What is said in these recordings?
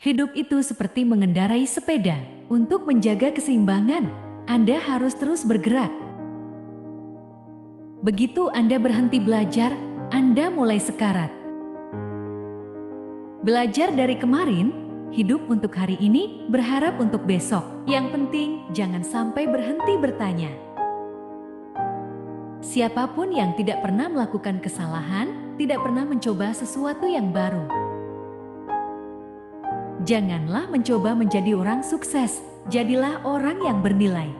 Hidup itu seperti mengendarai sepeda. Untuk menjaga keseimbangan, Anda harus terus bergerak. Begitu Anda berhenti belajar, Anda mulai sekarat. Belajar dari kemarin, hidup untuk hari ini, berharap untuk besok. Yang penting, jangan sampai berhenti bertanya. Siapapun yang tidak pernah melakukan kesalahan, tidak pernah mencoba sesuatu yang baru. Janganlah mencoba menjadi orang sukses, jadilah orang yang bernilai.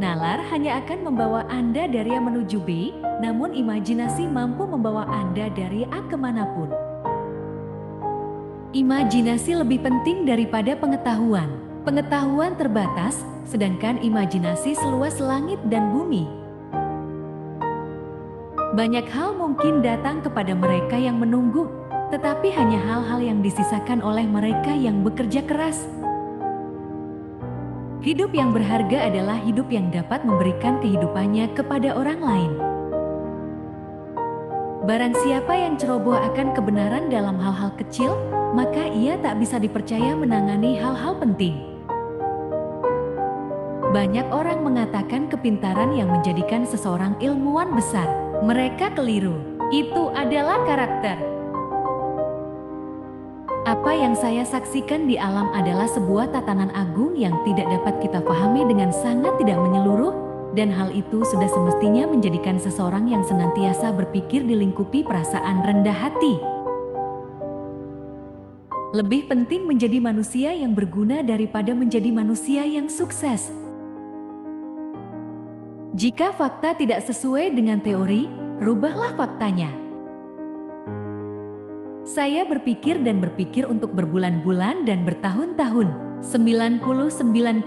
Nalar hanya akan membawa Anda dari A menuju B, namun imajinasi mampu membawa Anda dari A kemanapun. Imajinasi lebih penting daripada pengetahuan. Pengetahuan terbatas, sedangkan imajinasi seluas langit dan bumi. Banyak hal mungkin datang kepada mereka yang menunggu, tetapi hanya hal-hal yang disisakan oleh mereka yang bekerja keras. Hidup yang berharga adalah hidup yang dapat memberikan kehidupannya kepada orang lain. Barang siapa yang ceroboh akan kebenaran dalam hal-hal kecil, maka ia tak bisa dipercaya menangani hal-hal penting. Banyak orang mengatakan kepintaran yang menjadikan seseorang ilmuwan besar. Mereka keliru. Itu adalah karakter. Apa yang saya saksikan di alam adalah sebuah tatanan agung yang tidak dapat kita pahami dengan sangat tidak menyeluruh, dan hal itu sudah semestinya menjadikan seseorang yang senantiasa berpikir dilingkupi perasaan rendah hati. Lebih penting menjadi manusia yang berguna daripada menjadi manusia yang sukses. Jika fakta tidak sesuai dengan teori, rubahlah faktanya. Saya berpikir dan berpikir untuk berbulan-bulan dan bertahun-tahun. 99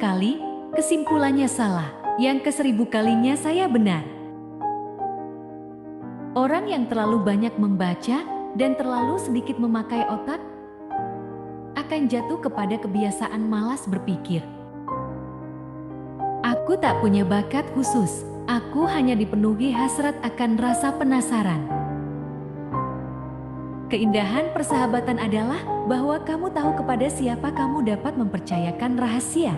kali, kesimpulannya salah. Yang ke-1000 kalinya saya benar. Orang yang terlalu banyak membaca dan terlalu sedikit memakai otak akan jatuh kepada kebiasaan malas berpikir. Aku tak punya bakat khusus. Aku hanya dipenuhi hasrat akan rasa penasaran. Keindahan persahabatan adalah bahwa kamu tahu kepada siapa kamu dapat mempercayakan rahasia.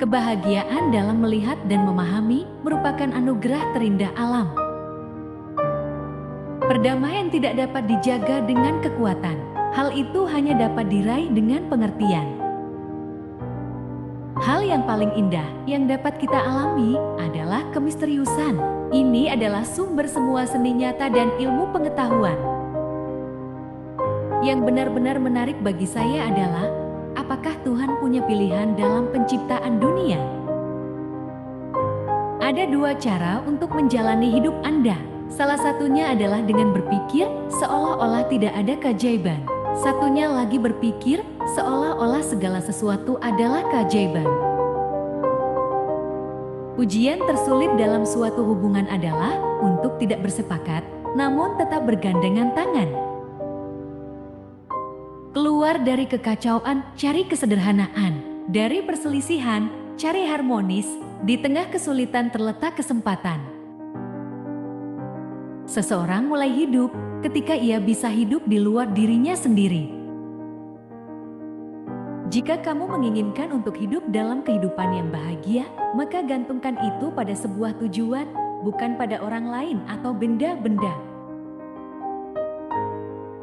Kebahagiaan dalam melihat dan memahami merupakan anugerah terindah alam. Perdamaian tidak dapat dijaga dengan kekuatan. Hal itu hanya dapat diraih dengan pengertian. Hal yang paling indah yang dapat kita alami adalah kemisteriusan. Ini adalah sumber semua seni nyata dan ilmu pengetahuan. Yang benar-benar menarik bagi saya adalah, apakah Tuhan punya pilihan dalam penciptaan dunia? Ada dua cara untuk menjalani hidup Anda. Salah satunya adalah dengan berpikir seolah-olah tidak ada keajaiban. Satunya lagi berpikir seolah-olah segala sesuatu adalah keajaiban. Ujian tersulit dalam suatu hubungan adalah untuk tidak bersepakat, namun tetap bergandengan tangan. Keluar dari kekacauan, cari kesederhanaan. Dari perselisihan, cari harmonis. Di tengah kesulitan terletak kesempatan. Seseorang mulai hidup ketika ia bisa hidup di luar dirinya sendiri. Jika kamu menginginkan untuk hidup dalam kehidupan yang bahagia, maka gantungkan itu pada sebuah tujuan, bukan pada orang lain atau benda-benda.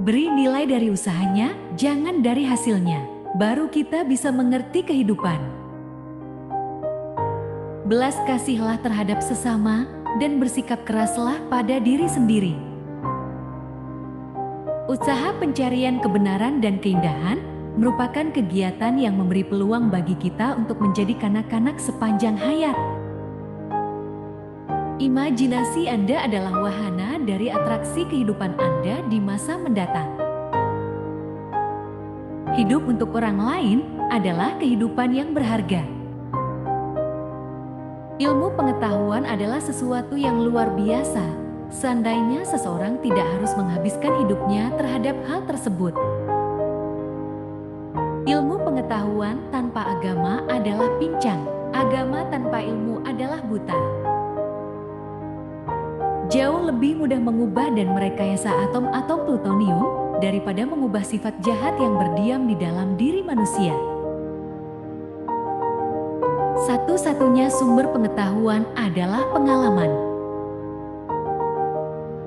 Beri nilai dari usahanya, jangan dari hasilnya. Baru kita bisa mengerti kehidupan. Belas kasihlah terhadap sesama, dan bersikap keraslah pada diri sendiri. Usaha pencarian kebenaran dan keindahan merupakan kegiatan yang memberi peluang bagi kita untuk menjadi kanak-kanak sepanjang hayat. Imajinasi Anda adalah wahana dari atraksi kehidupan Anda di masa mendatang. Hidup untuk orang lain adalah kehidupan yang berharga. Ilmu pengetahuan adalah sesuatu yang luar biasa. Seandainya seseorang tidak harus menghabiskan hidupnya terhadap hal tersebut. Ilmu pengetahuan tanpa agama adalah pincang. Agama tanpa ilmu adalah buta. Jauh lebih mudah mengubah dan merekayasa atom-atom plutonium daripada mengubah sifat jahat yang berdiam di dalam diri manusia. Satu-satunya sumber pengetahuan adalah pengalaman.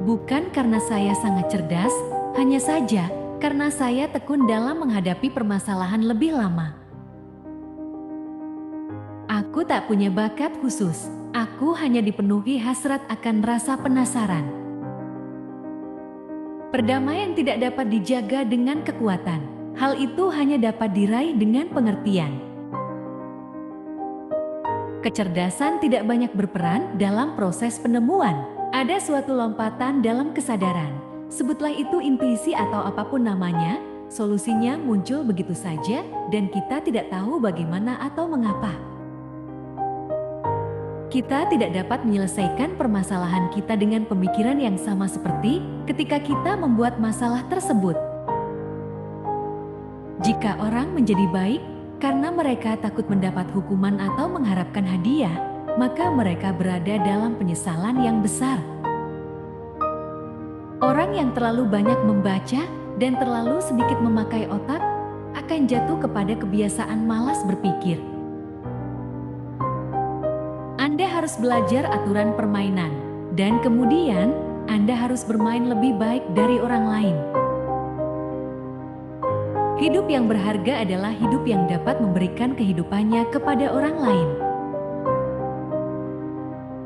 Bukan karena saya sangat cerdas, hanya saja karena saya tekun dalam menghadapi permasalahan lebih lama. Aku tak punya bakat khusus, aku hanya dipenuhi hasrat akan rasa penasaran. Perdamaian tidak dapat dijaga dengan kekuatan, hal itu hanya dapat diraih dengan pengertian. Kecerdasan tidak banyak berperan dalam proses penemuan. Ada suatu lompatan dalam kesadaran. Sebutlah itu intuisi atau apapun namanya, solusinya muncul begitu saja dan kita tidak tahu bagaimana atau mengapa. Kita tidak dapat menyelesaikan permasalahan kita dengan pemikiran yang sama seperti ketika kita membuat masalah tersebut. Jika orang menjadi baik karena mereka takut mendapat hukuman atau mengharapkan hadiah, maka mereka berada dalam penyesalan yang besar. Orang yang terlalu banyak membaca dan terlalu sedikit memakai otak akan jatuh kepada kebiasaan malas berpikir. Anda harus belajar aturan permainan, dan kemudian Anda harus bermain lebih baik dari orang lain. Hidup yang berharga adalah hidup yang dapat memberikan kehidupannya kepada orang lain.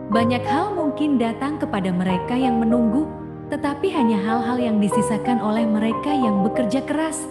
Banyak hal mungkin datang kepada mereka yang menunggu, tetapi hanya hal-hal yang disisakan oleh mereka yang bekerja keras.